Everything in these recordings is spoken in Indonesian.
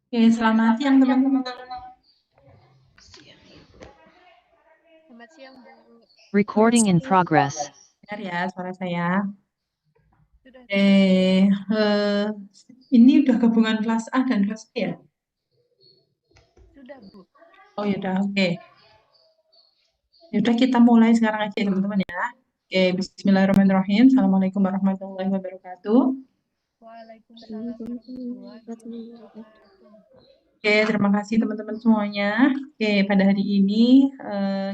Oke, selamat siang teman-teman. Selamat siang, Bu. Recording in progress. Dengar ya suara saya. Sudah. Ini udah gabungan kelas A dan kelas B ya? Sudah, Bu. Oh ya udah, oke. Yaudah kita mulai sekarang aja teman-teman ya. Oke, Bismillahirrahmanirrahim. Assalamualaikum warahmatullahi wabarakatuh. Waalaikumsalam warahmatullahi wabarakatuh. Oke, terima kasih teman-teman semuanya. Oke, pada hari ini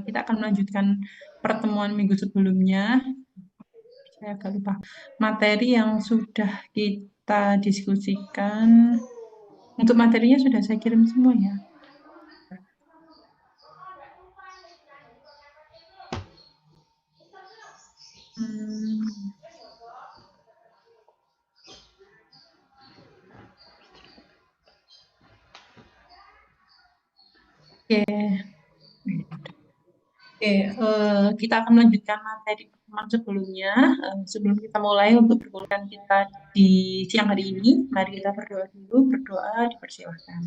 kita akan melanjutkan pertemuan minggu sebelumnya. Saya agak lupa materi yang sudah kita diskusikan. Untuk materinya sudah saya kirim semua ya. Kita akan melanjutkan materi pertemuan sebelumnya. Sebelum kita mulai untuk perkuliahan kita di siang hari ini, mari kita berdoa dulu. Berdoa dipersilahkan.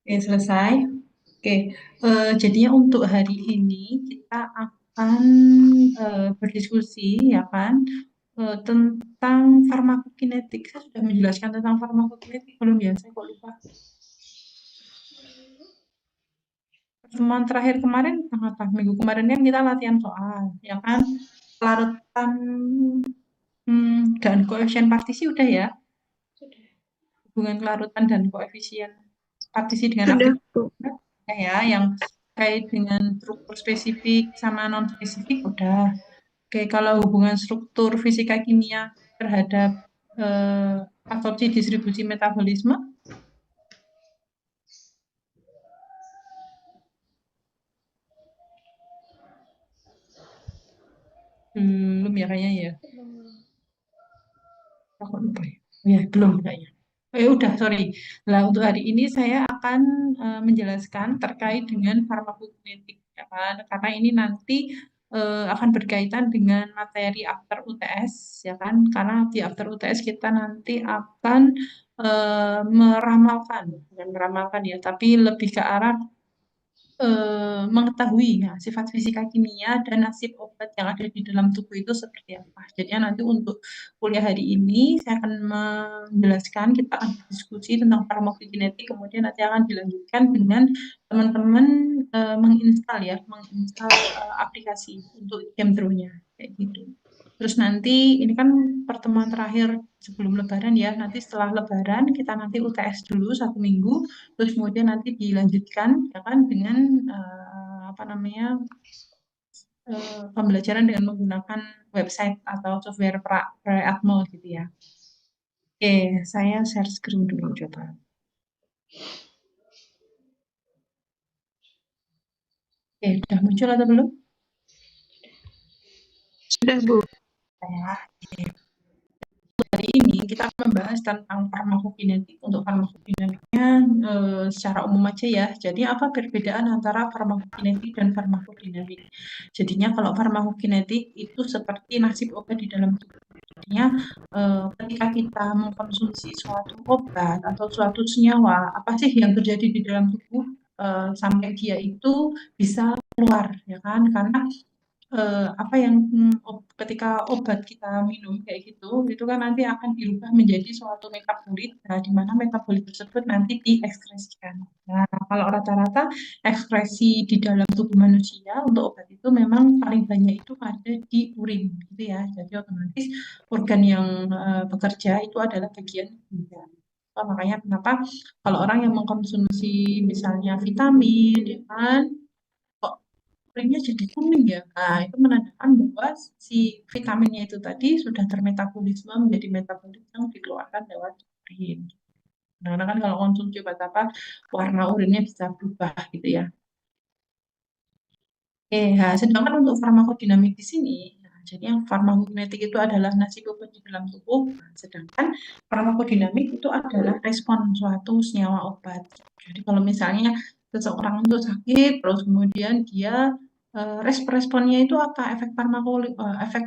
Oke, selesai. Oke, jadinya untuk hari ini kita akan berdiskusi, ya kan, tentang farmakokinetik. Saya sudah menjelaskan tentang farmakokinetik belum ya? Saya kok lupa. Pertemuan terakhir kemarin, minggu kemarin kan kita latihan soal, ya kan, kelarutan dan koefisien partisi udah ya? Hubungan kelarutan dan koefisien partisi dengan aktivitas ya, yang terkait dengan struktur spesifik sama non spesifik udah. Oke, kalau hubungan struktur fisika kimia terhadap absorpsi distribusi metabolisme belum ya kayaknya ya. Aku lupa ya. Ya belum kayaknya. Udah, sorry. Nah, untuk hari ini saya akan menjelaskan terkait dengan farmakokinetik, ya kan? Karena ini nanti akan berkaitan dengan materi after UTS, ya kan? Karena di after UTS kita nanti akan meramalkan, bukan meramalkan ya, tapi lebih ke arah mengetahui ya, sifat fisika kimia dan nasib obat yang ada di dalam tubuh itu seperti apa. Jadi nanti untuk kuliah hari ini saya akan menjelaskan, kita akan diskusi tentang farmakokinetik, kemudian nanti akan dilanjutkan dengan teman-teman menginstal aplikasi untuk Chemdro-nya kayak gitu. Terus nanti ini kan pertemuan terakhir sebelum Lebaran ya. Nanti setelah Lebaran kita nanti UTS dulu 1 minggu, terus kemudian nanti dilanjutkan ya kan dengan apa namanya pembelajaran dengan menggunakan website atau software Pre-Atmo gitu ya. Oke, saya share screen dulu coba. Oke, sudah muncul atau belum? Sudah, Bu. Hari ini kita akan membahas tentang farmakokinetik. Untuk farmakokinetiknya secara umum aja ya. Jadi apa perbedaan antara farmakokinetik dan farmakodinamik? Jadinya kalau farmakokinetik itu seperti nasib obat di dalam tubuh. Jadinya ketika kita mengkonsumsi suatu obat atau suatu senyawa, apa sih yang terjadi di dalam tubuh sampai dia itu bisa keluar, ya kan? Karena apa yang ketika obat kita minum kayak gitu, itu kan nanti akan dirubah menjadi suatu metabolit, nah, di mana metabolit tersebut nanti diekspresikan. Nah, kalau rata-rata ekspresi di dalam tubuh manusia untuk obat itu memang paling banyak itu ada di urin, gitu ya. Jadi otomatis organ yang bekerja itu adalah bagian ginjal. Makanya kenapa kalau orang yang mengkonsumsi misalnya vitamin, ya kan, urinnya jadi kuning ya. Nah, itu menandakan bahwa si vitaminnya itu tadi sudah termetabolisme menjadi metabolit yang dikeluarkan lewat urin. Nah, kan kalau konsumsi obat apa, warna urinnya bisa berubah gitu ya. Oke, nah, sedangkan untuk farmakodinamik di sini, nah, jadi yang farmakokinetik itu adalah nasib obat di dalam tubuh, nah, sedangkan farmakodinamik itu adalah respon suatu senyawa obat. Jadi kalau misalnya seseorang itu sakit, terus kemudian dia responnya itu apa? Efek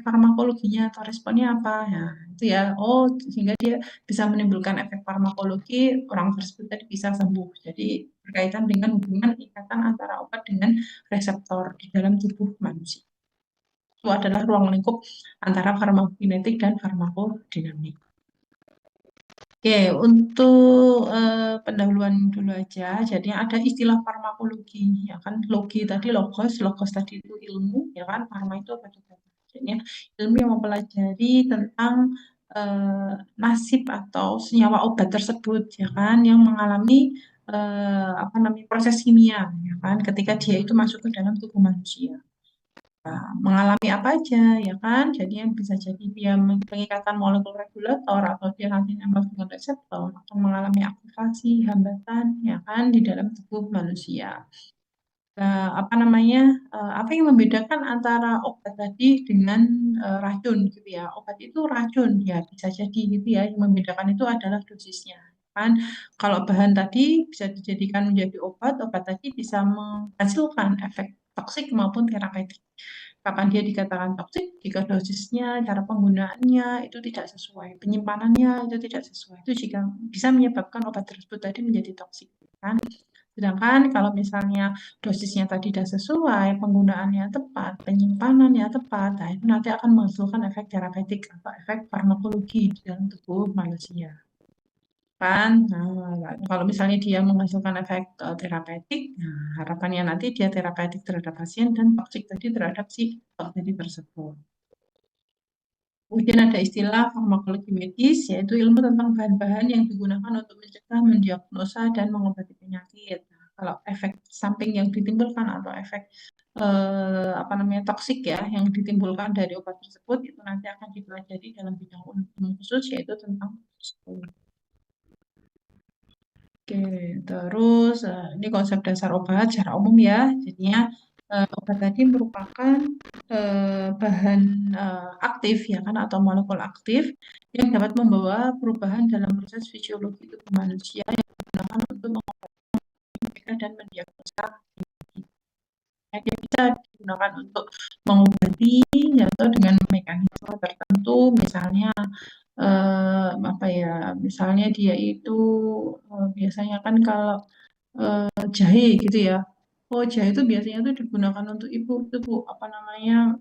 farmakologinya atau responnya apa? Ya, itu ya. Oh, sehingga dia bisa menimbulkan efek farmakologi, orang tersebut tadi bisa sembuh. Jadi berkaitan dengan hubungan ikatan antara obat dengan reseptor di dalam tubuh manusia. Itu adalah ruang lingkup antara farmakokinetik dan farmakodinamik. Oke, untuk pendahuluan dulu aja. Jadi ada istilah farmakologi, ya kan? Logi tadi logos tadi itu ilmu, ya kan? Farma itu apa juga? Jadi ilmu yang mempelajari tentang nasib atau senyawa obat tersebut, ya kan? Yang mengalami apa namanya proses kimia, ya kan? Ketika dia itu masuk ke dalam tubuh manusia. Nah, mengalami apa aja, ya kan? Jadi yang bisa jadi dia pengikatan molekul regulator atau dia nanti nembak dengan reseptor atau mengalami aktivasi hambatan, ya kan, di dalam tubuh manusia. Nah, apa namanya? Apa yang membedakan antara obat tadi dengan racun, gitu ya? Obat itu racun, ya bisa jadi gitu ya. Yang membedakan itu adalah dosisnya, kan? Kalau bahan tadi bisa dijadikan menjadi obat, obat tadi bisa menghasilkan efek toksik maupun terapeutik. Kapan dia dikatakan toksik? Jika dosisnya, cara penggunaannya itu tidak sesuai, penyimpanannya itu tidak sesuai. Itu jika bisa menyebabkan obat tersebut tadi menjadi toksik, kan? Sedangkan kalau misalnya dosisnya tadi tidak sesuai, penggunaannya tepat, penyimpanannya tepat, nah itu nanti akan menghasilkan efek terapeutik atau efek farmakologi di dalam tubuh manusia. Kan? Nah, kalau misalnya dia menghasilkan efek terapeutik, nah, harapannya nanti dia terapeutik terhadap pasien dan toksik tadi terhadap si bakteri tersebut. Kemudian ada istilah farmakologi medis, yaitu ilmu tentang bahan-bahan yang digunakan untuk mencegah, mendiagnosa, dan mengobati penyakit. Nah, kalau efek samping yang ditimbulkan atau efek apa namanya toksik ya yang ditimbulkan dari obat tersebut itu nanti akan dipelajari dalam bidang ilmu khusus yaitu tentang psikologi. Oke, terus ini konsep dasar obat secara umum ya. Jadinya obat tadi merupakan bahan aktif ya kan atau molekul aktif yang dapat membawa perubahan dalam proses fisiologi tubuh manusia yang digunakan untuk mengobati dan mendiagnosa. Dia bisa digunakan untuk mengobati atau dengan mekanisme tertentu, misalnya apa ya, misalnya dia itu biasanya kan kalau jahe gitu ya. Oh, jahe itu biasanya itu digunakan untuk itu Bu, apa namanya,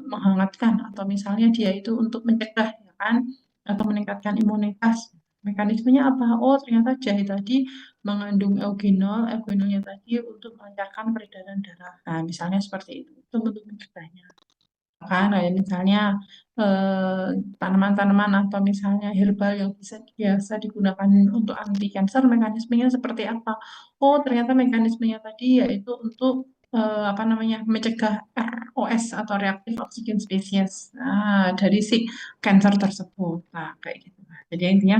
menghangatkan atau misalnya dia itu untuk mencegah ya kan, atau meningkatkan imunitas. Mekanismenya apa? Oh, ternyata jahe tadi mengandung eugenol, eugenolnya tadi untuk melancarkan peredaran darah. Nah, misalnya seperti itu bentuk mencegahnya. kan kayak misalnya tanaman-tanaman atau misalnya herbal yang biasa digunakan untuk anti kanker, mekanismenya seperti apa? Oh, ternyata mekanismenya tadi yaitu untuk apa namanya mencegah ROS atau reaktif oksigen spesies dari si kanker tersebut. Nah, kayak gitu. Jadi intinya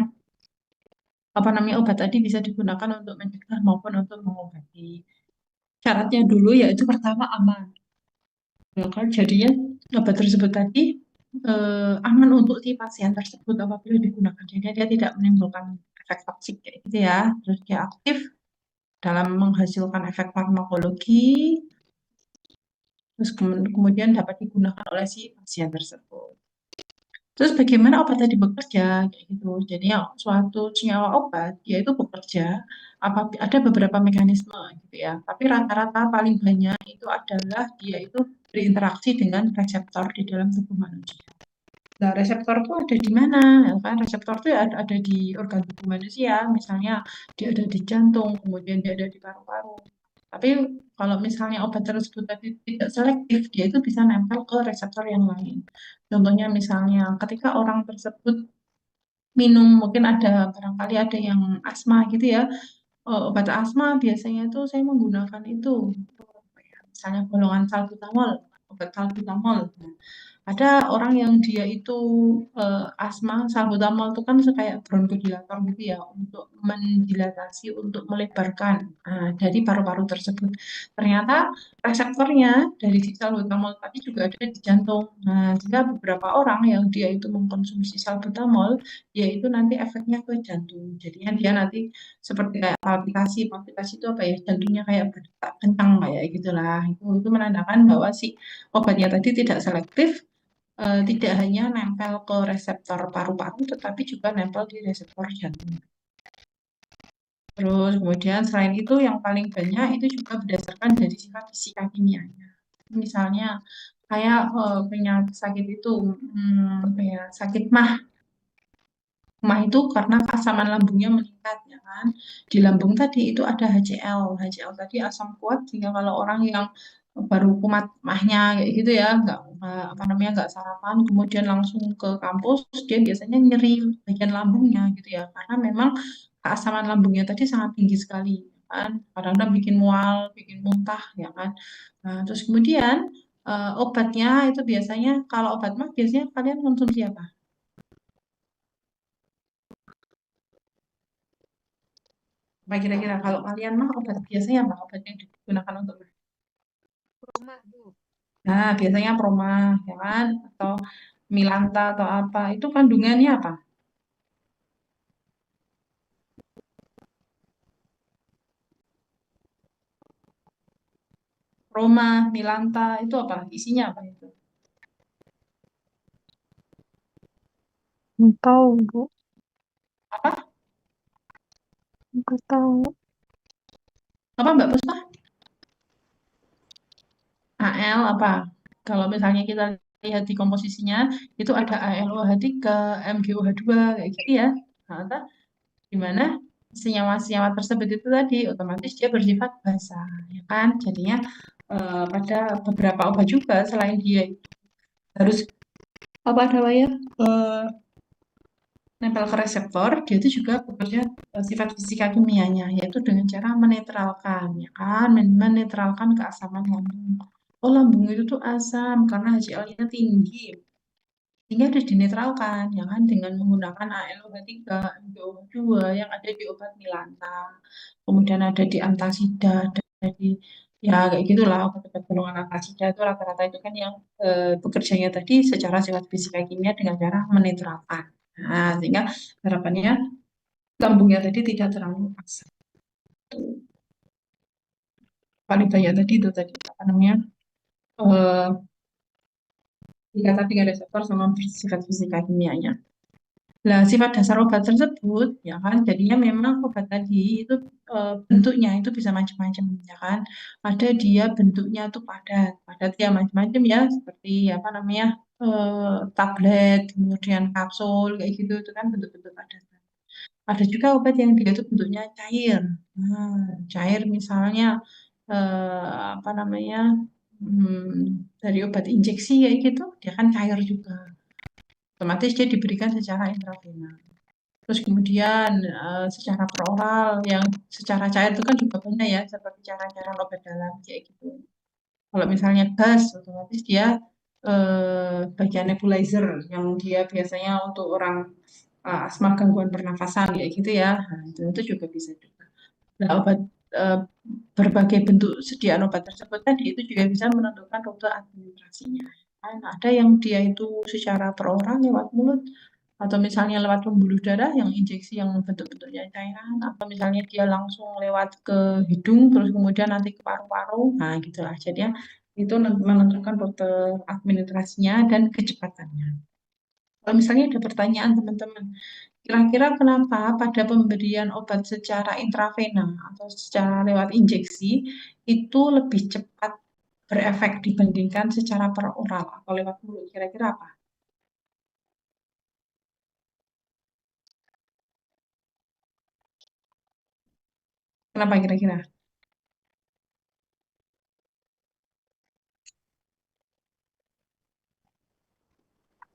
apa namanya obat tadi bisa digunakan untuk mencegah maupun untuk mengobati. Syaratnya dulu yaitu pertama aman. Ya kan, jadinya obat tersebut tadi aman untuk si pasien tersebut apabila digunakan. Jadi dia tidak menimbulkan efek toksik kayak gitu ya. Terus dia aktif dalam menghasilkan efek farmakologi, terus kemudian dapat digunakan oleh si pasien tersebut. Terus bagaimana obat tadi bekerja kayak gitu. Jadi yang suatu senyawa obat dia itu bekerja ada beberapa mekanisme gitu ya. Tapi rata-rata paling banyak itu adalah dia itu berinteraksi dengan reseptor di dalam tubuh manusia. Nah, reseptor itu ada di mana? Ya kan, reseptor itu ada di organ tubuh manusia. Misalnya dia ada di jantung, kemudian dia ada di paru-paru. Tapi kalau misalnya obat tersebut tadi tidak selektif, dia itu bisa nempel ke reseptor yang lain. Contohnya misalnya ketika orang tersebut minum, mungkin ada barangkali ada yang asma gitu ya. Obat asma biasanya itu saya menggunakan itu, misalnya golongan salbutamol, obat salbutamol. Nah, ada orang yang dia itu asma, salbutamol itu kan kayak bronkodilator gitu ya, untuk mendilatasi, untuk melebarkan dari paru-paru tersebut. Ternyata reseptornya dari si salbutamol tadi juga ada di jantung. Nah, jika beberapa orang yang dia itu mengkonsumsi salbutamol, dia itu nanti efeknya ke jantung. Jadinya dia nanti seperti kayak palpitasi. Palpitasi itu apa ya? Jantungnya kayak berdetak kencang kayak gitulah. Itu menandakan bahwa si obatnya tadi tidak selektif, tidak hanya nempel ke reseptor paru-paru, tetapi juga nempel di reseptor jantung. Terus kemudian selain itu yang paling banyak itu juga berdasarkan dari sifat fisika kimianya. Misalnya kayak penyakit sakit itu, kayak sakit MAH. MAH itu karena keasaman lambungnya meningkat, ya kan. Di lambung tadi itu ada HCl. HCl tadi asam kuat, sehingga kalau orang yang baru kumat MAH-nya kayak gitu ya, apa namanya nggak sarapan, kemudian langsung ke kampus, dia biasanya nyeri bagian lambungnya gitu ya, karena memang keasaman lambungnya tadi sangat tinggi sekali, kan. Kadang-kadang bikin mual, bikin muntah, ya kan. Nah, terus kemudian obatnya itu biasanya kalau obat MAH biasanya kalian konsumsi apa? Apa kira-kira kalau kalian mah obat biasanya apa obat yang digunakan untuk Rumah, Bu. nah biasanya Proma ya kan atau Milanta atau apa itu kandungannya apa? Proma, Milanta itu apa? Isinya apa itu? Nggak tahu, Bu. Apa? Nggak tahu. Apa Mbak Puspa? AL apa? Kalau misalnya kita lihat di komposisinya itu ada ALOH3, MgOH2 kayak gitu ya. Nah, di mana senyawa-senyawa tersebut itu tadi otomatis dia bersifat basa, ya kan? Jadinya pada beberapa obat juga selain dia harus apa namanya nempel ke reseptor, dia itu juga bekerja sifat fisika kimianya, yaitu dengan cara menetralkan, ya kan? Menetralkan keasaman lambung. Oh, lambung itu tuh asam karena HCl-nya tinggi. Sehingga harus dinetralkan, ya kan, dengan menggunakan ALOH3, MgO2 yang ada di obat Milanta. Kemudian ada di antasida, ada di ya kayak gitulah obat-obat golongan antasida itu rata-rata itu kan yang bekerjanya tadi secara sifat fisika kimia dengan cara menetralkan. Nah, sehingga harapannya lambungnya tadi tidak terlalu asam. Paling banyak tadi itu tadi apa namanya? Eh dikatakan dengan reseptor sama sifat fisika kimianya. Nah, sifat dasar obat tersebut, ya kan, jadinya memang obat tadi itu bentuknya itu bisa macam-macam, ya kan. Ada dia bentuknya tuh padat, padat ya macam-macam ya, seperti apa namanya tablet, kemudian kapsul kayak gitu, itu kan bentuk-bentuk padat. Ada juga obat yang dia itu bentuknya cair. Nah, cair misalnya apa namanya dari obat injeksi kayak gitu, dia kan cair juga. Otomatis dia diberikan secara intravena. Terus kemudian secara peroral yang secara cair itu kan juga banyak ya, seperti cara-cara obat dalam kayak gitu. Kalau misalnya gas, otomatis dia bagian nebulizer yang dia biasanya untuk orang asma gangguan pernafasan kayak gitu ya. Nah, itu juga bisa juga. Nah, obat eh, berbagai bentuk sediaan obat tersebut tadi itu juga bisa menentukan rute administrasinya. Kan ada yang dia itu secara peroral lewat mulut, atau misalnya lewat pembuluh darah yang injeksi yang bentuk-bentuknya cairan, atau misalnya dia langsung lewat ke hidung terus kemudian nanti ke paru-paru. Nah, gitu lah. Jadi ya, itu menentukan rute administrasinya dan kecepatannya. Kalau misalnya ada pertanyaan teman-teman, kira-kira kenapa pada pemberian obat secara intravena atau secara lewat injeksi itu lebih cepat berefek dibandingkan secara peroral atau lewat mulut? Kira-kira apa? Kenapa kira-kira?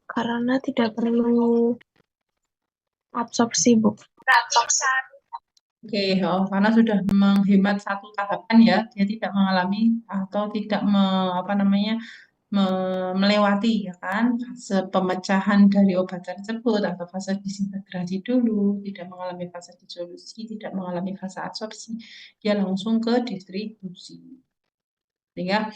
Karena tidak perlu absorpsi, Bu. Oke, karena sudah menghemat satu tahapan ya, dia tidak mengalami atau tidak apa namanya melewati ya kan fase pemecahan dari obat tersebut atau fase disintegrasi dulu, tidak mengalami fase disolusi, tidak mengalami fase absorpsi, dia langsung ke distribusi. Sehingga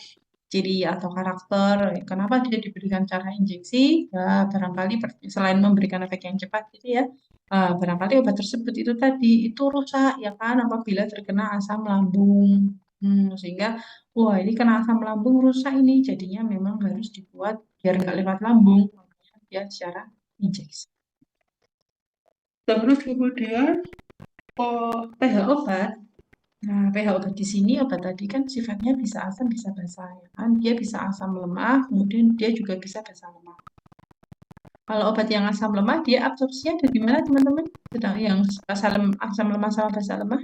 ciri atau karakter kenapa dia diberikan cara injeksi ya barangkali selain memberikan efek yang cepat gitu ya, barangkali obat tersebut itu tadi itu rusak ya kan apabila terkena asam lambung. Sehingga wah ini kena asam lambung rusak ini jadinya memang harus dibuat biar nggak lewat lambung makanya dia secara injeksi. Terus kemudian pH obat. Nah, pH obat di sini obat tadi kan sifatnya bisa asam bisa basa ya kan. Dia bisa asam lemah, kemudian dia juga bisa basa lemah. Kalau obat yang asam lemah dia absorpsinya dari mana teman-teman? Sedang yang asam lemah sama basa lemah.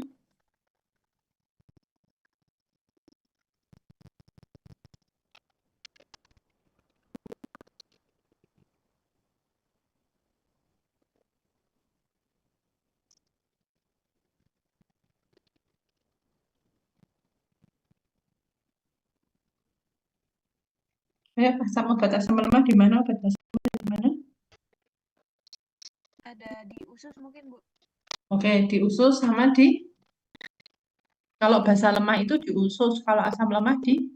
Ya, obat asam lemah di mana? Obat basa lemah di mana? Ada di usus mungkin, Bu. Oke, di usus sama di kalau basa lemah itu di usus, kalau asam lemah di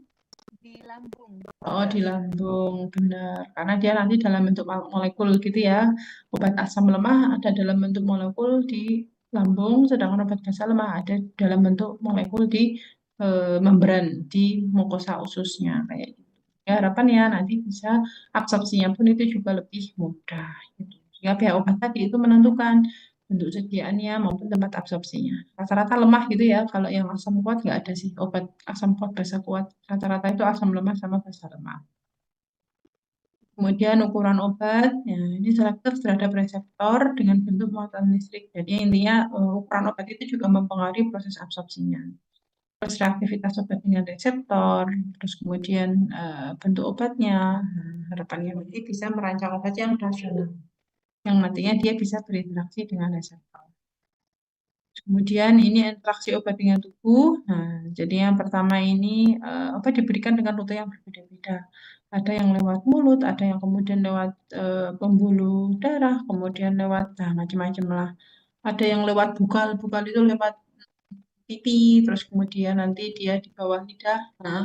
lambung. Oh, di lambung, benar. Karena dia nanti dalam bentuk molekul gitu ya. Obat asam lemah ada dalam bentuk molekul di lambung, sedangkan obat basa lemah ada dalam bentuk molekul di membran, di mukosa ususnya kayak gitu. Ya, harapan ya nanti bisa absorpsinya pun itu juga lebih mudah gitu. Sehingga pihak obat tadi itu menentukan bentuk sediaannya maupun tempat absorpsinya. Rata-rata lemah gitu ya. Kalau yang asam kuat nggak ada sih obat asam kuat basa kuat. Rata-rata itu asam lemah sama basa lemah. Kemudian ukuran obat, ya, ini selektif terhadap reseptor dengan bentuk muatan listrik. Jadi intinya ukuran obat itu juga mempengaruhi proses absorpsinya. Terus reaktivitas obat dengan reseptor, terus kemudian bentuk obatnya. Nah, harapannya nanti bisa merancang obat yang rasional, yang nantinya dia bisa berinteraksi dengan reseptor. Kemudian ini interaksi obat dengan tubuh. Nah, jadi yang pertama ini obat diberikan dengan rute yang berbeda-beda. Ada yang lewat mulut, ada yang kemudian lewat pembuluh darah, kemudian lewat nah, macam-macam lah. Ada yang lewat bukal, bukal itu lewat pipi, terus kemudian nanti dia di bawah lidah. Nah,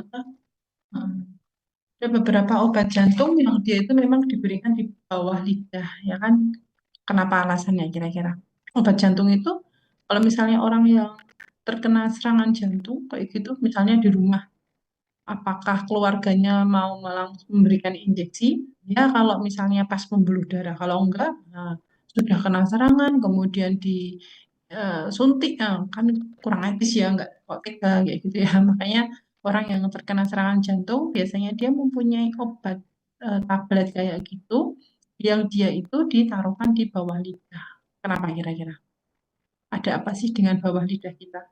ada beberapa obat jantung yang dia itu memang diberikan di bawah lidah, ya kan? Kenapa alasannya kira-kira? Obat jantung itu kalau misalnya orang yang terkena serangan jantung kayak gitu, misalnya di rumah, apakah keluarganya mau memberikan injeksi? Ya, kalau misalnya pas pembuluh darah, kalau enggak, nah, sudah kena serangan, kemudian suntik, kan kurang etis ya, enggak kok tega kayak gitu ya. Makanya orang yang terkena serangan jantung biasanya dia mempunyai obat tablet kayak gitu, yang dia itu ditaruhkan di bawah lidah. Kenapa kira-kira? Ada apa sih dengan bawah lidah kita?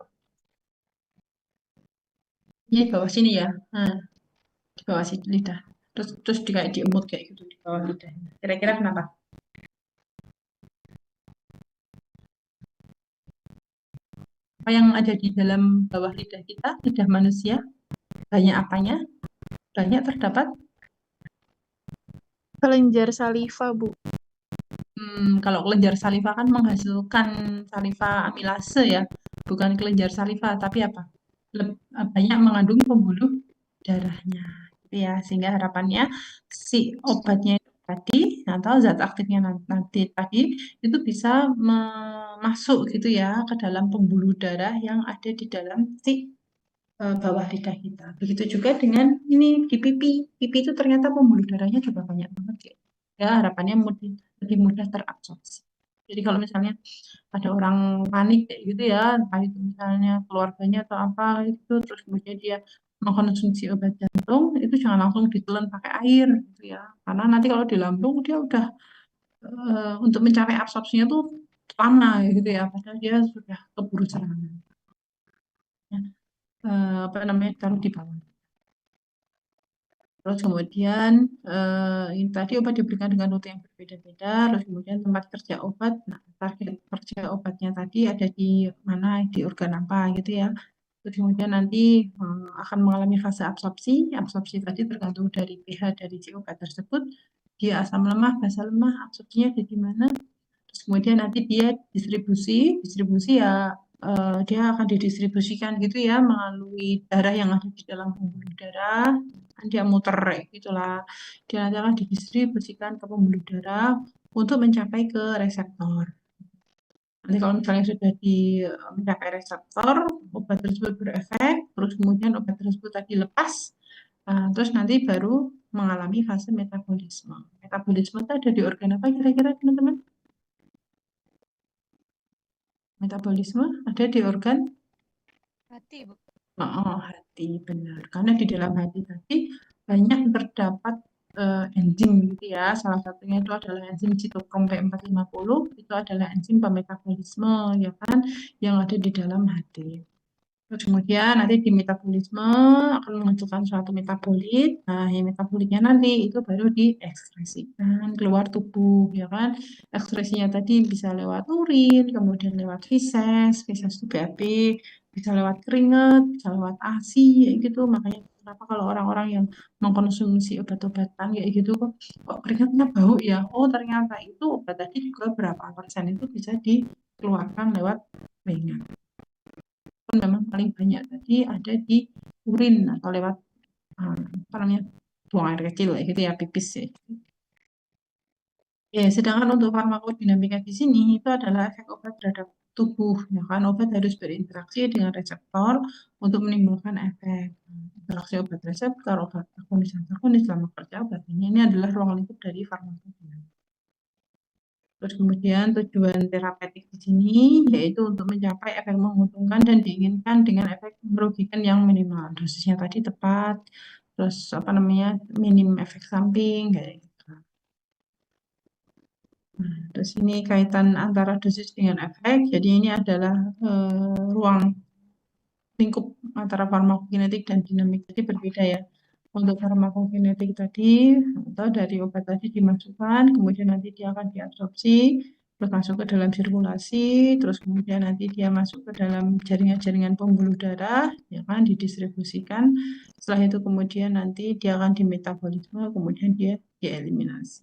Ini bawah sini ya. Nah, di bawah lidah. terus kayak diemut kayak gitu di bawah lidahnya. Kira-kira kenapa? Apa yang ada di dalam bawah lidah kita, lidah manusia? Banyak apanya? Banyak terdapat Kelenjar saliva, Bu. Kalau kelenjar saliva kan menghasilkan saliva amilase ya, bukan kelenjar saliva, tapi apa? Banyak mengandung pembuluh darahnya, gitu ya. Sehingga harapannya si obatnya itu tadi atau zat aktifnya nanti tadi itu bisa masuk gitu ya ke dalam pembuluh darah yang ada di dalam si bawah lidah kita. Begitu juga dengan ini di pipi. Pipi itu ternyata pembuluh darahnya juga banyak banget ya. Ya, harapannya lebih mudah terabsorpsi. Jadi kalau misalnya ada orang panik kayak gitu ya, entah itu misalnya keluarganya atau apa itu, terus kemudian dia mengkonsumsi obat jantung, itu jangan langsung ditelan pakai air gitu ya. Karena nanti kalau di lambung dia udah untuk mencapai absorpsinya tuh lama gitu ya, padahal dia sudah keburu serangan. Ya, apa namanya, taruh di bawah. Terus kemudian ini tadi obat diberikan dengan rute yang berbeda-beda. Terus kemudian tempat kerja obat, nah target kerja obatnya tadi ada di mana, di organ apa gitu ya. Terus kemudian nanti akan mengalami fase absorpsi. Absorpsi tadi tergantung dari pH dari si obat tersebut. Dia asam lemah, basa lemah, absorpsinya ada di mana. Terus kemudian nanti dia distribusi ya dia akan didistribusikan gitu ya melalui darah yang ada di dalam pembuluh darah. Kan dia muter gitulah. Dia nanti akan didistribusikan ke pembuluh darah untuk mencapai ke reseptor. Nanti kalau misalnya sudah mencapai reseptor, obat tersebut berefek, terus kemudian obat tersebut tadi lepas, terus nanti baru mengalami fase metabolisme. Metabolisme itu ada di organ apa kira-kira teman-teman? Metabolisme ada di organ Hati, Bu. hati, benar. Karena di dalam hati tadi banyak terdapat enzim gitu ya. Salah satunya itu adalah enzim sitokrom P450, itu adalah enzim pemetabolisme ya kan yang ada di dalam hati. Terus kemudian nanti di metabolisme akan menghasilkan suatu metabolit. Nah, yang metabolitnya nanti itu baru diekskresikan keluar tubuh, ya kan? Ekskresinya tadi bisa lewat urin, kemudian lewat feses itu BAB, bisa lewat keringat, bisa lewat ASI, ya gitu. Makanya kenapa kalau orang-orang yang mengkonsumsi obat-obatan kayak gitu kok keringatnya bau ya? Oh, ternyata itu obat tadi juga berapa persen itu bisa dikeluarkan lewat keringat. Memang paling banyak tadi ada di urin atau lewat apa namanya, buang air kecil gitu ya, pipis ya. Ya, sedangkan untuk farmakodinamika di sini itu adalah efek obat terhadap tubuh, ya kan. Obat harus berinteraksi dengan reseptor untuk menimbulkan efek. Interaksi obat reseptor, obat agonis selama kerja obat ini adalah ruang lingkup dari farmakodinamika. Terus kemudian tujuan terapeutik di sini yaitu untuk mencapai efek menguntungkan dan diinginkan dengan efek merugikan yang minimal. Dosisnya tadi tepat, terus apa namanya, minim efek samping kayak gitu. Nah, terus ini kaitan antara dosis dengan efek. Jadi ini adalah ruang lingkup antara farmakokinetik dan dinamik. Jadi berbeda ya. Untuk farmakokinetik tadi atau dari obat tadi dimasukkan, kemudian nanti dia akan diabsorpsi, terus masuk ke dalam sirkulasi, terus kemudian nanti dia masuk ke dalam jaringan-jaringan pembuluh darah, ya kan, didistribusikan. Setelah itu kemudian nanti dia akan dimetabolisme, kemudian dia dieliminasi.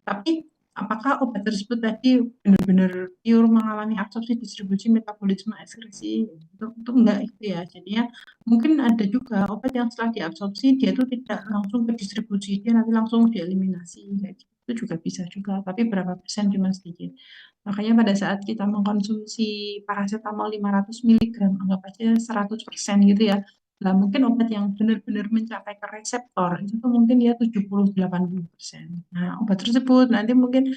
Tapi apakah obat tersebut tadi benar-benar pure mengalami absorpsi, distribusi, metabolisme, ekskresi? Itu enggak itu ya. Jadinya mungkin ada juga obat yang setelah diabsorpsi dia itu tidak langsung ke distribusi, dia nanti langsung dieliminasi. Itu juga bisa juga, tapi berapa persen cuma sedikit. Makanya pada saat kita mengkonsumsi paracetamol 500 mg, anggap aja 100% gitu ya. Nah, mungkin obat yang benar-benar mencapai ke reseptor itu tuh mungkin ya 70-80%. Nah, obat tersebut nanti mungkin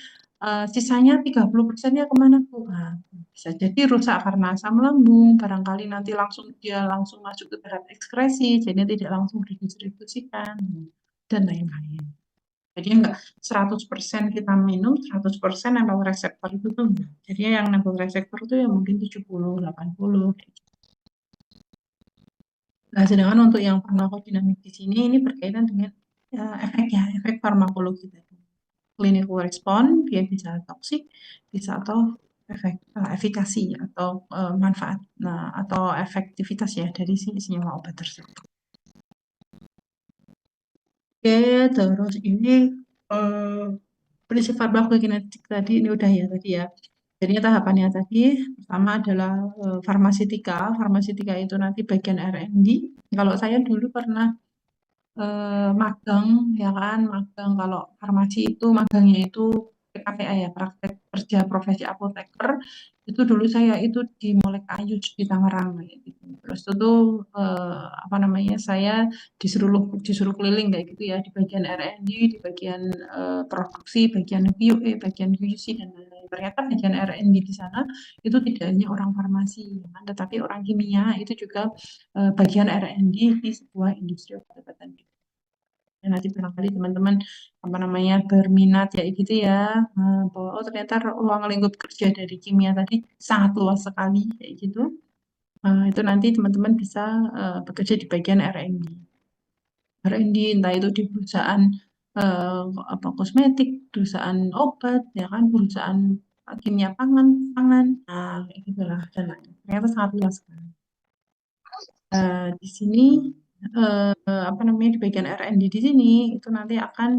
sisanya 30%-nya kemana tuh? Nah, bisa jadi rusak karena asam lambung, barangkali nanti dia langsung masuk ke darat ekskresi, jadi tidak langsung didistribusikan, dan lain-lain. Jadi enggak 100% kita minum, 100% nempel reseptor itu tuh enggak. Jadi yang nempel reseptor itu ya mungkin 70-80. Nah, sedangkan untuk yang farmakodinamik di sini ini berkaitan dengan efeknya, efek farmakologi tadi. Clinical response, dia bisa toksik, bisa atau efikasi atau manfaat, atau efektivitas ya dari si senyawa obat tersebut. Oke, terus ini prinsip farmakokinetik tadi ini udah ya tadi ya. Jadi tahapannya tadi pertama adalah farmasitika. Farmasitika itu nanti bagian R&D. Kalau saya dulu pernah magang, ya kan, magang. Kalau farmasi itu magangnya itu PKPA ya, praktek kerja profesi apoteker. Itu dulu saya itu di Molek Ayu di Tangerang kayak gitu. Terus itu tuh apa namanya, saya disuruh keliling kayak gitu ya, di bagian R&D, di bagian produksi, bagian QA, bagian QC dan lain-lain. Ternyata bagian R&D di sana itu tidak hanya orang farmasi, ya kan, tetapi orang kimia itu juga bagian R&D di sebuah industri obat-obatan. Dan nanti barangkali teman-teman apa namanya berminat ya gitu ya, bahwa oh ternyata ruang lingkup kerja dari kimia tadi sangat luas sekali kayak gitu. Itu nanti teman-teman bisa bekerja di bagian R&D. R&D entah itu di perusahaan apa kosmetik, perusahaan obat, ya kan, perusahaan kimia pangan, kayak gitulah dan lain. Ternyata sangat luas sekali. Di sini apa namanya di bagian R&D di sini itu nanti akan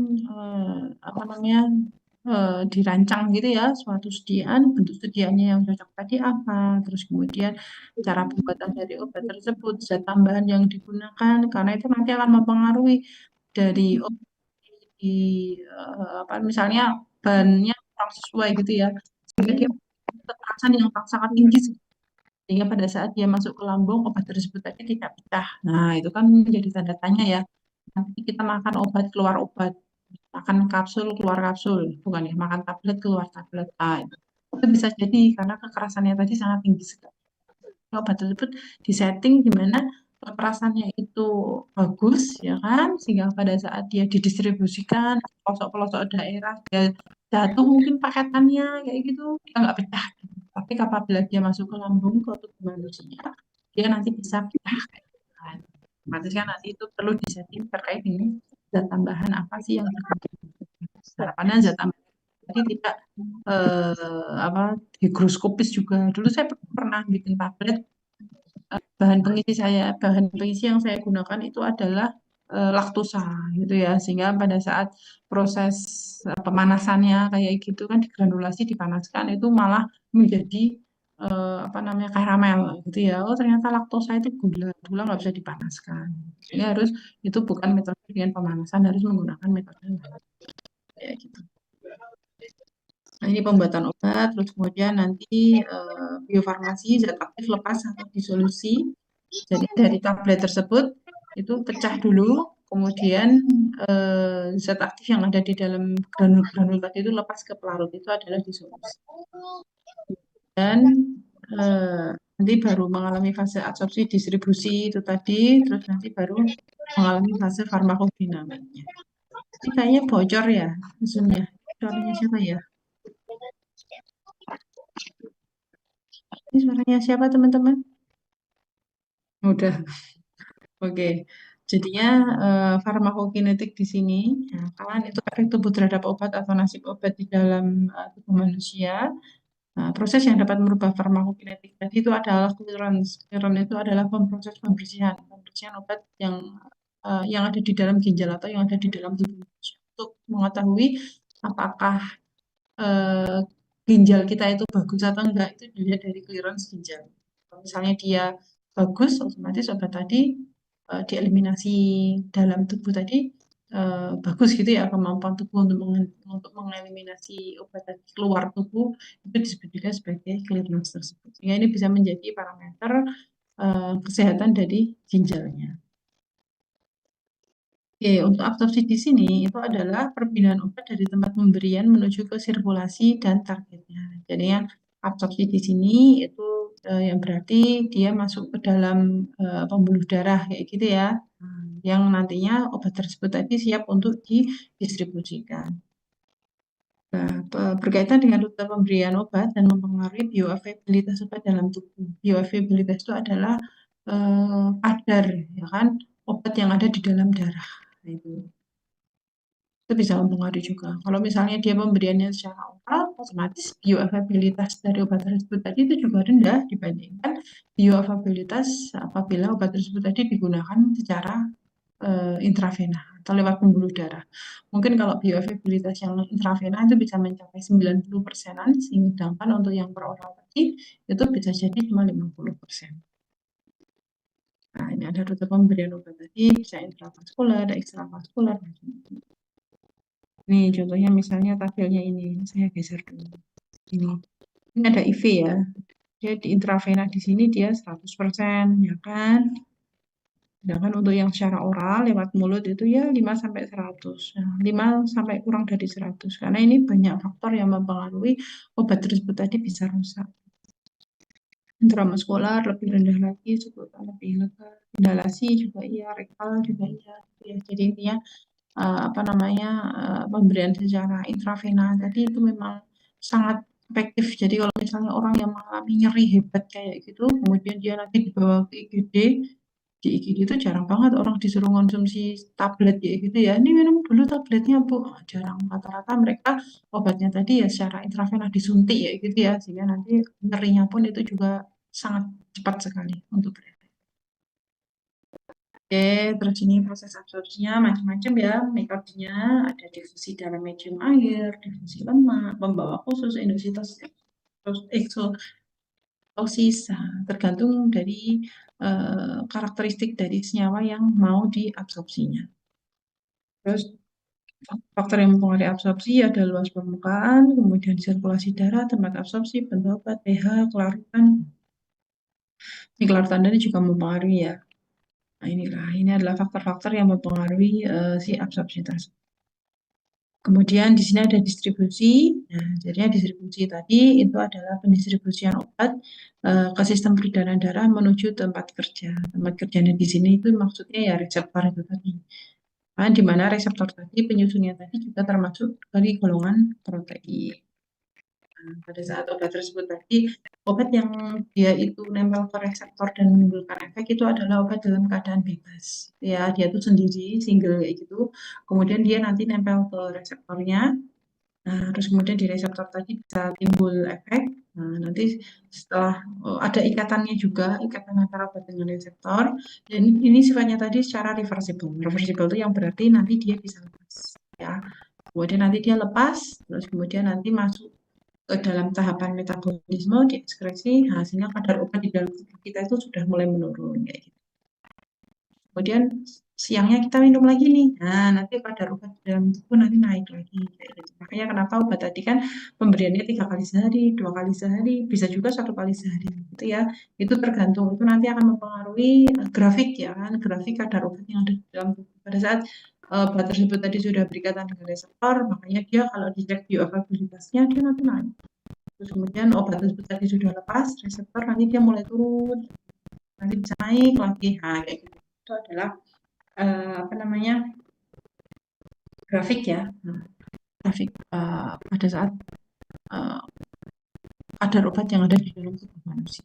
apa namanya dirancang gitu ya suatu sediaan, bentuk sediaannya yang cocok tadi apa, terus kemudian cara pembuatan dari obat tersebut, zat tambahan yang digunakan, karena itu nanti akan mempengaruhi dari obat di apa misalnya bahannya kurang sesuai gitu ya, sehingga dia kekerasan yang sangat tinggi sehingga pada saat dia masuk ke lambung obat tersebut tadi tidak pecah. Nah, itu kan menjadi tanda tanya ya. Nanti kita makan obat keluar obat, makan kapsul keluar kapsul, bukan ya, makan tablet keluar tablet. Itu bisa jadi karena kekerasannya tadi sangat tinggi sekali. Obat tersebut disetting di mana kekerasannya itu bagus, ya kan, sehingga pada saat dia didistribusikan ke pelosok-pelosok daerah, dia jatuh mungkin paketannya kayak gitu, dia nggak pecah. Tapi apabila dia masuk ke lambung, ke tubuh manusia, dia nanti bisa pecah. Berarti kan nanti itu perlu disetting terkait dengan zat tambahan apa sih yang harapannya zat tambahan jadi tidak apa higroskopis juga. Dulu saya pernah bikin tablet, bahan pengisi yang saya gunakan itu adalah laktosa gitu ya, sehingga pada saat proses pemanasannya kayak gitu kan digranulasi dipanaskan itu malah menjadi apa namanya karamel gitu ya. Oh ternyata laktosa itu gula nggak bisa dipanaskan. Jadi harus itu bukan metode dengan pemanasan, harus menggunakan metode lain kayak gitu. Nah, ini pembuatan obat, terus kemudian nanti biofarmasi, zat aktif lepas atau disolusi. Jadi dari tablet tersebut itu pecah dulu, kemudian zat aktif yang ada di dalam granul-granul tadi itu lepas ke pelarut, itu adalah disolusi. Dan nanti baru mengalami fase absorpsi distribusi itu tadi, terus nanti baru mengalami fase farmakodinamiknya. Ini kayaknya bocor ya, zoom-nya. Suaranya siapa ya? Ini suaranya siapa teman-teman? Udah. Oke. Jadinya farmakokinetik di sini, ya, kan itu efek tubuh terhadap obat atau nasib obat di dalam tubuh manusia. Nah, proses yang dapat merubah farmakokinetik tadi itu adalah clearance. Clearance itu adalah pembersihan obat yang ada di dalam ginjal atau yang ada di dalam tubuh manusia untuk mengetahui apakah ginjal kita itu bagus atau enggak itu dilihat dari clearance ginjal. Kalau misalnya dia bagus, otomatis obat tadi dieliminasi dalam tubuh tadi bagus gitu ya, kemampuan tubuh untuk mengeliminasi obat tadi keluar tubuh itu disebut juga sebagai clearance tersebut. Sehingga ini bisa menjadi parameter kesehatan dari ginjalnya. Oke, untuk absorpsi di sini itu adalah perpindahan obat dari tempat pemberian menuju ke sirkulasi dan targetnya. Jadi yang absorpsi di sini itu yang berarti dia masuk ke dalam pembuluh darah kayak gitu ya. Yang nantinya obat tersebut tadi siap untuk didistribusikan. Nah, berkaitan dengan rute pemberian obat dan mempengaruhi bioavailabilitas obat dalam tubuh. Bioavailabilitas itu adalah kadar ya kan obat yang ada di dalam darah. Nah, itu. Itu bisa mempengaruhi juga. Kalau misalnya dia pemberiannya secara oral, otomatis bioavailabilitas dari obat tersebut tadi itu juga rendah dibandingkan bioavailabilitas apabila obat tersebut tadi digunakan secara intravena atau lewat pembuluh darah. Mungkin kalau bioavailabilitas yang intravena itu bisa mencapai 90%-an, sedangkan untuk yang per oral tadi itu bisa jadi cuma 50%. Nah, ini ada rute pemberian obat tadi, bisa intravaskular, ekstravaskular, macam-macam. Nih, contohnya misalnya tabelnya ini, saya geser dulu. Ini ada IV ya. Dia di intravena di sini dia 100%, ya kan? Sedangkan untuk yang secara oral lewat mulut itu ya 5 sampai 100. Nah, 5 sampai kurang dari 100. Karena ini banyak faktor yang mempengaruhi obat tersebut tadi bisa rusak. Intramuskular lebih rendah lagi, subutan lebih lega. Inhalasi juga iya, rektal juga iya. Ya, jadi intinya pemberian secara intravena tadi itu memang sangat efektif. Jadi kalau misalnya orang yang mengalami nyeri hebat kayak gitu, kemudian dia nanti dibawa ke IGD, di IGD itu jarang banget orang disuruh konsumsi tablet kayak gitu ya. Ini minum dulu tabletnya Bu. Jarang. Rata-rata mereka obatnya tadi ya secara intravena disuntik ya gitu ya. Sehingga nanti nyerinya pun itu juga sangat cepat sekali untuk Oke, terus ini proses absorpsinya macam-macam ya metodenya, ada difusi dalam medium air, difusi lemak, pembawa khusus, endositosis, eksosis, tergantung dari karakteristik dari senyawa yang mau diabsorpsinya. Terus faktor yang mempengaruhi absorpsi ada luas permukaan, kemudian sirkulasi darah, tempat absorpsi, bentuk obat, pH, kelarutan. Ini kelarutan darah juga mempengaruhi ya. Nah, ini adalah faktor-faktor yang mempengaruhi si absorpsi tersebut. Kemudian di sini ada distribusi. Nah, jadinya distribusi tadi itu adalah pendistribusian obat ke sistem peredaran darah menuju tempat kerja. Tempat kerjanya di sini itu maksudnya ya reseptor itu tadi. Nah, di mana reseptor tadi penyusunnya tadi juga termasuk dari golongan protein. Nah, pada saat obat tersebut tadi, obat yang dia itu nempel ke reseptor dan menimbulkan efek itu adalah obat dalam keadaan bebas. Ya, dia itu sendiri, single kayak gitu. Kemudian dia nanti nempel ke reseptornya. Nah, terus kemudian di reseptor tadi bisa timbul efek. Nah, nanti setelah ada ikatannya juga, ikatan antara obat dengan reseptor. Dan ini sifatnya tadi secara reversible. Reversible itu yang berarti nanti dia bisa lepas. Ya. Kemudian nanti dia lepas, terus kemudian nanti masuk ke dalam tahapan metabolisme, diekskresi, hasilnya kadar obat di dalam tubuh kita itu sudah mulai menurun. Kayak gitu. Kemudian siangnya kita minum lagi nih. Nah, nanti kadar obat di dalam tubuh nanti naik lagi. Kayak gitu. Makanya kenapa obat tadi kan pemberiannya 3 kali sehari, 2 kali sehari, bisa juga 1 kali sehari. Gitu ya. Itu tergantung. Itu nanti akan mempengaruhi grafik ya kan. Grafik kadar obat yang ada di dalam tubuh. Pada saat obat tersebut tadi sudah berikatan dengan reseptor, makanya dia kalau dicek bioavailabilitasnya dia nanti naik. Terus kemudian obat tersebut tadi sudah lepas, reseptor nanti dia mulai turun. Nanti bisa naik lagi. Nah, kayak gitu. Itu adalah grafik ya, grafik pada saat kadar obat yang ada di dalam tubuh manusia.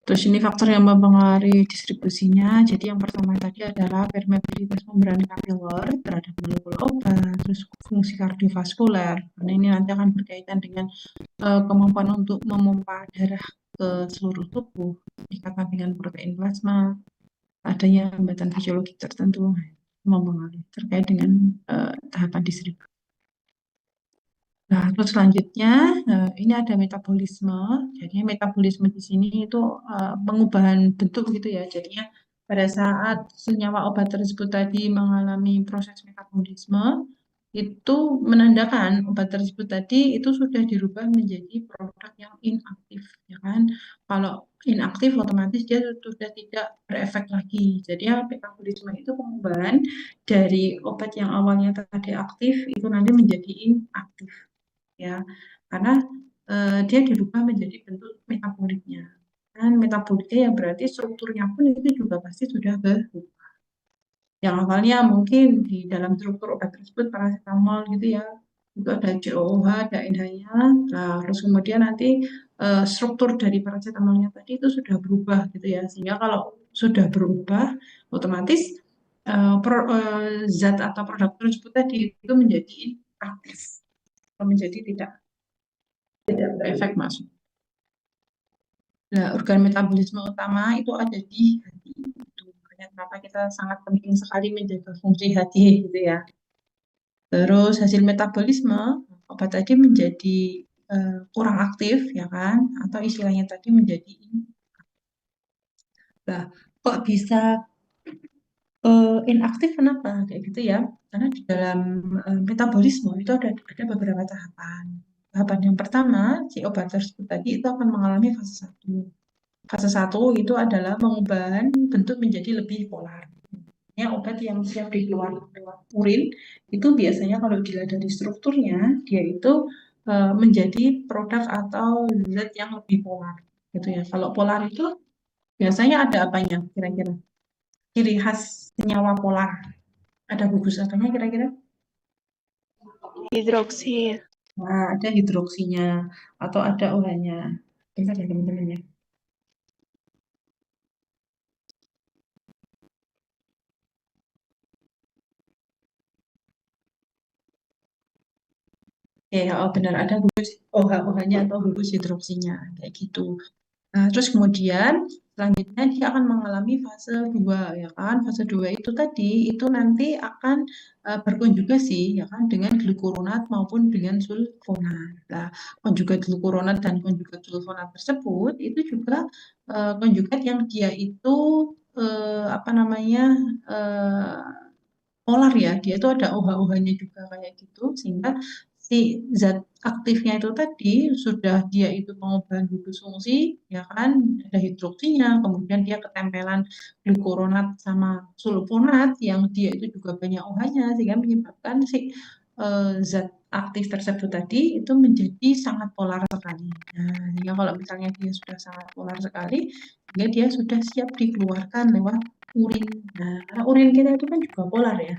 Terus ini faktor yang mempengaruhi distribusinya. Jadi yang pertama tadi adalah permeabilitas membran kapiler terhadap molekul obat, terus fungsi kardiovaskuler. Karena ini nanti akan berkaitan dengan kemampuan untuk memompa darah ke seluruh tubuh, ikatan dengan protein plasma, adanya hambatan fisiologi tertentu mempengaruhi terkait dengan tahapan distribusi. Nah, terus selanjutnya ini ada metabolisme. Jadinya metabolisme di sini itu pengubahan bentuk gitu ya. Jadinya pada saat senyawa obat tersebut tadi mengalami proses metabolisme, itu menandakan obat tersebut tadi itu sudah dirubah menjadi produk yang inaktif, ya kan? Kalau inaktif otomatis dia sudah tidak berefek lagi. Jadi metabolisme itu pengubahan dari obat yang awalnya tadi aktif itu nanti menjadi inaktif, ya, karena dia dirubah menjadi bentuk metaboliknya. Dan metaboliknya yang berarti strukturnya pun itu juga pasti sudah berubah. Yang awalnya mungkin di dalam struktur obat tersebut paracetamol gitu ya, itu ada COOH, ada NH-nya. Nah, terus kemudian nanti struktur dari paracetamolnya tadi itu sudah berubah gitu ya. Sehingga kalau sudah berubah, otomatis zat atau produk tersebut tadi itu menjadi aktif atau menjadi tidak berefek masuk. Nah, organ metabolisme utama itu ada di hati. Itu makanya kenapa kita sangat penting sekali menjaga fungsi hati gitu ya. Terus hasil metabolisme obat tadi menjadi kurang aktif ya kan, atau istilahnya tadi menjadi nah, kok bisa inaktif kenapa kayak gitu ya? Karena di dalam metabolisme itu ada beberapa tahapan. Tahapan yang pertama, si obat tersebut tadi itu akan mengalami fase 1. Fase 1 itu adalah mengubah bentuk menjadi lebih polar. Ya, obat yang siap dikeluarkan lewat urin itu biasanya kalau dilihat dari strukturnya dia itu menjadi produk atau zat yang lebih polar gitu ya. Kalau polar itu biasanya ada apanya kira-kira? Ciri khas senyawa polar. Ada gugus apanya kira-kira? Hidroksil. Nah, ada hidroksinya atau ada OH-nya. Bentar ya teman-teman ya. Ya, oh benar ada gugus OH-nya atau gugus hidroksinya kayak gitu. Nah, terus kemudian selanjutnya dia akan mengalami fase 2 ya kan. Fase 2 itu tadi itu nanti akan berkonjugasi ya kan dengan glukuronat maupun dengan sulfonat. Nah, konjugat glukuronat dan konjugat sulfonat tersebut itu juga konjugat yang dia itu apa namanya eh, polar ya, dia itu ada OH-OH-nya juga kayak gitu, sehingga si zat aktifnya itu tadi sudah dia itu pengubahan gugus fungsi, ya kan, ada hidroksinya, kemudian dia ketempelan glukuronat sama sulfonat yang dia itu juga banyak OH-nya, sehingga menyebabkan si zat aktif tersebut tadi itu menjadi sangat polar sekali. Nah, sehingga kalau misalnya dia sudah sangat polar sekali, sehingga dia sudah siap dikeluarkan lewat urin. Nah, karena urin kita itu kan juga polar ya.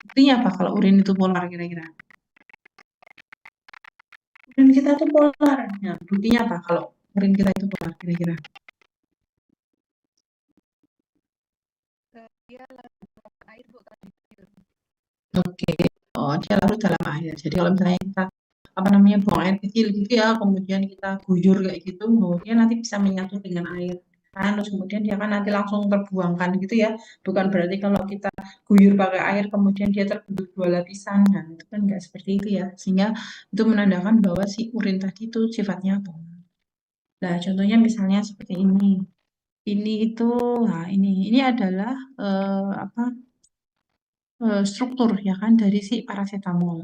Buktinya apa kalau urin itu polar kira-kira? Urin kita itu polar. Nah, buktinya apa kalau urin kita itu polar kira-kira? Dia larut air, Bu. Oke. Oh, dia larut dalam air. Jadi kalau misalnya kita apa namanya buang air kecil gitu ya, kemudian kita guyur kayak gitu, kemudian nanti bisa menyatu dengan air. Kan, terus kemudian dia kan nanti langsung terbuangkan gitu ya. Bukan berarti kalau kita guyur pakai air kemudian dia terbentuk 2 lapisan. Nah, itu kan nggak seperti itu ya. Sehingga itu menandakan bahwa si urin tadi itu sifatnya polar. Nah, contohnya misalnya seperti ini. Ini itu, nah ini adalah apa struktur ya kan dari si paracetamol.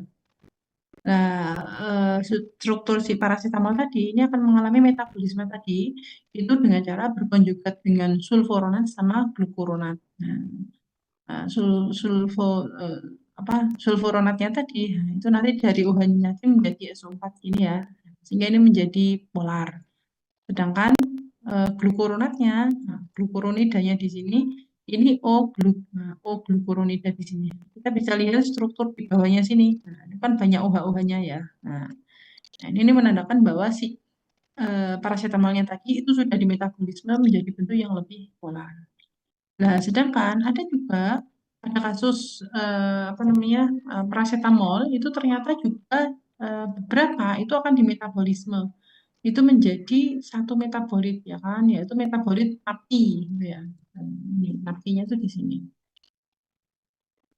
Nah, struktur si paracetamol tadi ini akan mengalami metabolisme tadi itu dengan cara berkonjugat dengan sulforonat sama glukuronat. Nah, sulfo apa sulforonatnya tadi nah, itu nanti dari OH-nya nanti menjadi SO4 ini ya. Sehingga ini menjadi polar. Sedangkan glukuronatnya, nah, glukuronidanya di sini, ini O glukuronida di sini. Kita bisa lihat struktur di bawahnya sini. Nah, ini kan banyak OH-OH-nya ya. Nah, ini menandakan bahwa si paracetamolnya tadi itu sudah dimetabolisme menjadi bentuk yang lebih polar. Nah, sedangkan ada juga pada kasus apa namanya paracetamol itu ternyata juga beberapa itu akan dimetabolisme itu menjadi satu metabolit ya kan, yaitu metabolit api gitu ya. Dan ini apinya tuh di sini.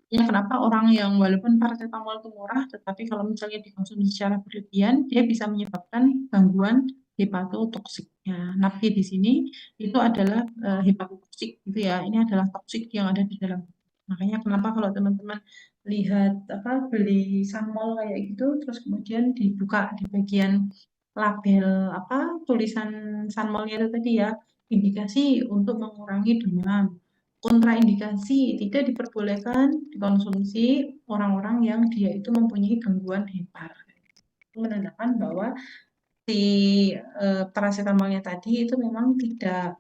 Ya kenapa orang yang walaupun paracetamol itu murah, tetapi kalau misalnya dikonsumsi secara berlebihan, dia bisa menyebabkan gangguan hepatotoksik. Ya, NAPI di sini itu adalah hepatotoksik gitu ya. Ini adalah toksik yang ada di dalam. Makanya kenapa kalau teman-teman lihat apa beli sanmol kayak gitu, terus kemudian dibuka di bagian label apa tulisan sanmolnya itu tadi ya, indikasi untuk mengurangi demam. Kontraindikasi tidak diperbolehkan dikonsumsi orang-orang yang dia itu mempunyai gangguan hepar. Itu menandakan bahwa si paracetamolnya tadi itu memang tidak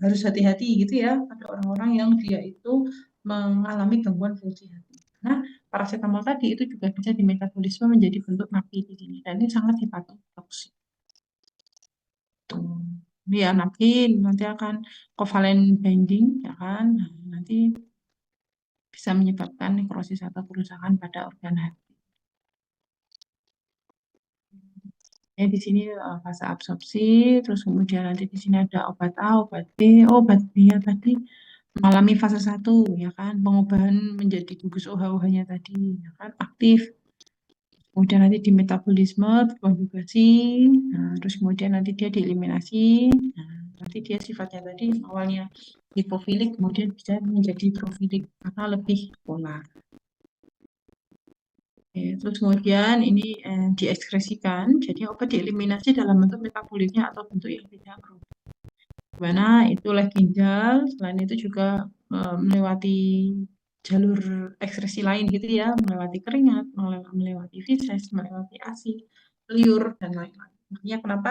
harus hati-hati gitu ya pada orang-orang yang dia itu mengalami gangguan fungsi hati. Nah, paracetamol tadi itu juga bisa dimetabolisme menjadi bentuk NAPI di sini dan ini sangat hepatotoksik. Tuh. Ya, NAPI nanti akan covalent binding ya kan. Nah, nanti bisa menyebabkan nekrosis atau kerusakan pada organ hati. Ya, di sini fase absorpsi, terus kemudian nanti di sini ada obat A, obat B. Obat B ya tadi mengalami fase 1 ya kan, pengubahan menjadi gugus OH-OH-nya tadi ya kan aktif. Kemudian nanti di metabolisme, konjugasi, nah, terus kemudian nanti dia dieliminasi. Nah, nanti dia sifatnya tadi awalnya lipofilik, kemudian bisa menjadi profilik karena lebih polar. Oke, terus kemudian ini diekskresikan, jadi obat dieliminasi dalam bentuk metaboliknya atau bentuk yang tidak aktif. Dimana itu oleh ginjal, selain itu juga melewati jalur ekskresi lain gitu ya, melewati keringat, melewati feses, melewati ASI, liur, dan lain-lain. Makanya kenapa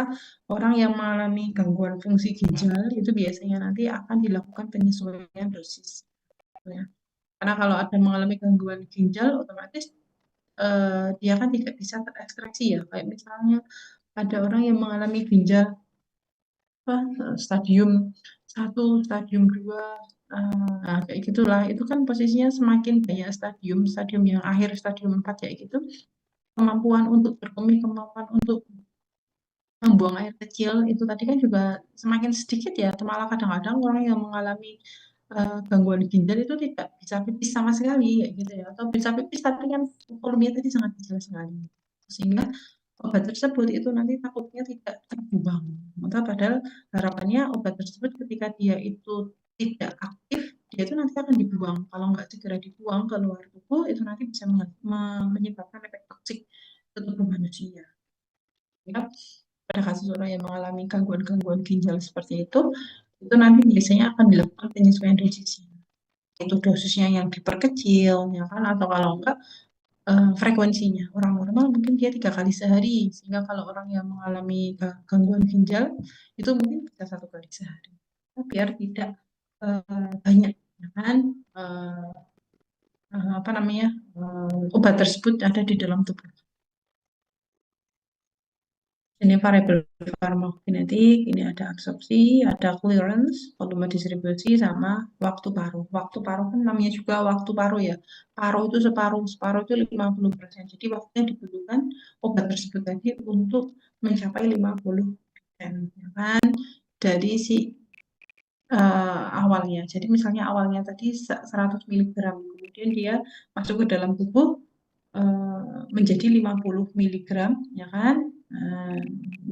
orang yang mengalami gangguan fungsi ginjal itu biasanya nanti akan dilakukan penyesuaian dosis. Ya. Karena kalau ada mengalami gangguan ginjal, otomatis dia kan tidak bisa terekstraksi ya. Kayak misalnya ada orang yang mengalami ginjal stadium 1, stadium 2, nah, kayak gitulah. Itu kan posisinya semakin banyak stadium yang akhir, stadium 4 kayak gitu, kemampuan untuk berkemih, kemampuan untuk membuang air kecil itu tadi kan juga semakin sedikit ya. Malah kadang-kadang orang yang mengalami gangguan ginjal itu tidak bisa pipis sama sekali kayak gitu ya. Atau bisa pipis tapi kan volumenya tadi sangat kecil sekali. Sehingga obat tersebut itu nanti takutnya tidak terbuang. Maka padahal harapannya obat tersebut ketika dia itu tidak aktif, dia itu nanti akan dibuang. Kalau nggak segera dibuang ke luar tubuh, itu nanti bisa menyebabkan efek toksik ke tubuh manusia. Ya, pada kasus orang yang mengalami gangguan-gangguan ginjal seperti itu nanti biasanya akan dilakukan penyesuaian dosisnya. Itu dosisnya yang diperkecil, ya kan? Atau kalau enggak, frekuensinya. Orang normal mungkin dia 3 kali sehari, sehingga kalau orang yang mengalami gangguan ginjal, itu mungkin bisa 1 kali sehari. Biar tidak banyak, ya kan? Apa namanya, obat tersebut ada di dalam tubuh. Ini variabel farmakokinetik, ini ada absorpsi, ada clearance, volume distribusi, sama waktu paruh. Waktu paruh kan namanya juga waktu paruh ya. Paruh itu separuh itu 50%. Jadi waktunya dibutuhkan obat tersebut tadi untuk mencapai 50%. Ya kan? Dari si awalnya. Jadi misalnya awalnya tadi 100 mg, kemudian dia masuk ke dalam tubuh menjadi 50 mg, ya kan?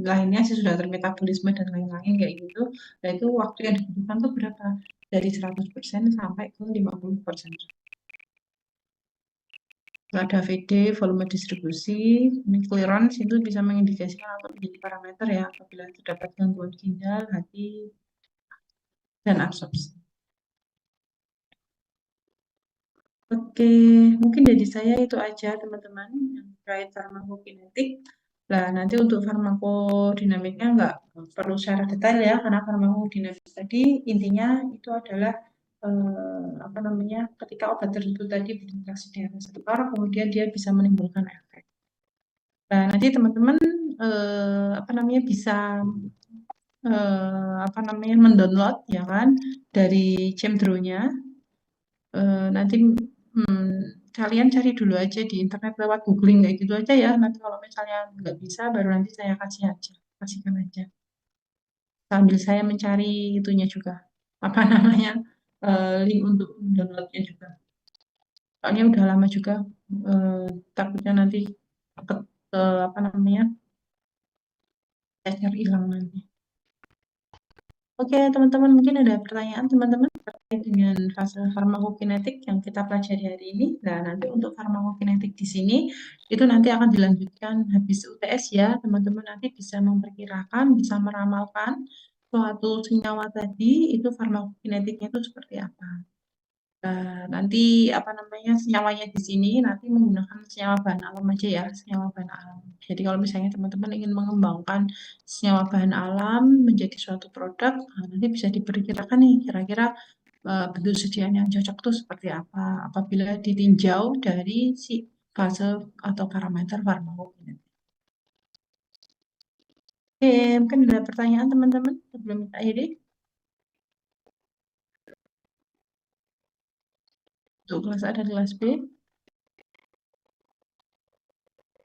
Lainnya sih sudah termetabolisme dan lain-lain kayak gitu. Nah itu waktu yang dibutuhkan tuh berapa? Dari 100% sampai ke 50%. Ada VD, volume distribusi, ini clearance itu bisa mengindikasikan atau menjadi parameter ya apabila terdapat gangguan ginjal, hati, dan absorpsi. Oke, mungkin dari saya itu aja teman-teman yang terkait farmakokinetik. Nah, nanti untuk farmakodinamiknya nggak perlu secara detail ya, karena farmakodinamik tadi intinya itu adalah apa namanya, ketika obat tersebut tadi berinteraksi dengan reseptor, kemudian dia bisa menimbulkan efek. Nah, nanti teman-teman apa namanya bisa apa namanya mendownload ya kan dari Cemdro-nya. Nanti kalian cari dulu aja di internet lewat googling kayak gitu aja ya. Nanti kalau misalnya nggak bisa, baru nanti saya kasihkan aja. Sambil saya mencari itunya juga, apa namanya, link untuk downloadnya juga. Soalnya udah lama juga, takutnya nanti apa namanya, cacar hilang nanti. Oke, teman-teman, mungkin ada pertanyaan teman-teman terkait dengan fase farmakokinetik yang kita pelajari hari ini. Nah, nanti untuk farmakokinetik di sini, itu nanti akan dilanjutkan habis UTS ya. Teman-teman nanti bisa memperkirakan, bisa meramalkan suatu senyawa tadi, itu farmakokinetiknya itu seperti apa. Nanti apa namanya senyawanya di sini nanti menggunakan senyawa bahan alam aja ya, senyawa bahan alam. Jadi kalau misalnya teman-teman ingin mengembangkan senyawa bahan alam menjadi suatu produk, nanti bisa diperkirakan nih kira-kira bentuk sediaan yang cocok tuh seperti apa apabila ditinjau dari si fase atau parameter farmakokinetik. Oke, mungkin ada pertanyaan teman-teman sebelum kita akhiri. Untuk kelas A dan kelas B?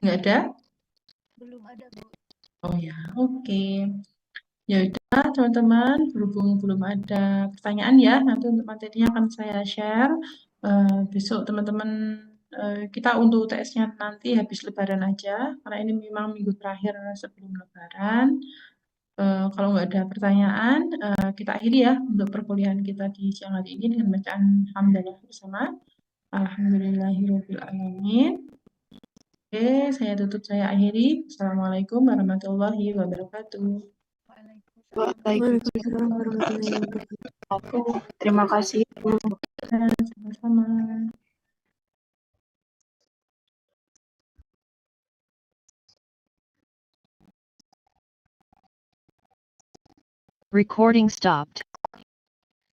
Nggak ada? Belum ada, Bu. Oh ya, oke. Ya udah teman-teman, berhubung belum ada pertanyaan ya, nanti untuk materinya akan saya share. Besok teman-teman kita untuk UTS-nya nanti habis Lebaran aja, karena ini memang minggu terakhir sebelum Lebaran. Kalau nggak ada pertanyaan, kita akhiri ya untuk perkuliahan kita di siang hari ini dengan bacaan hamdalah bersama. Alhamdulillahirabbil alamin. Oke, saya tutup, saya akhiri. Assalamualaikum warahmatullahi wabarakatuh. Waalaikumsalam warahmatullahi wabarakatuh. Terima kasih, Bu. Sama-sama. Recording stopped.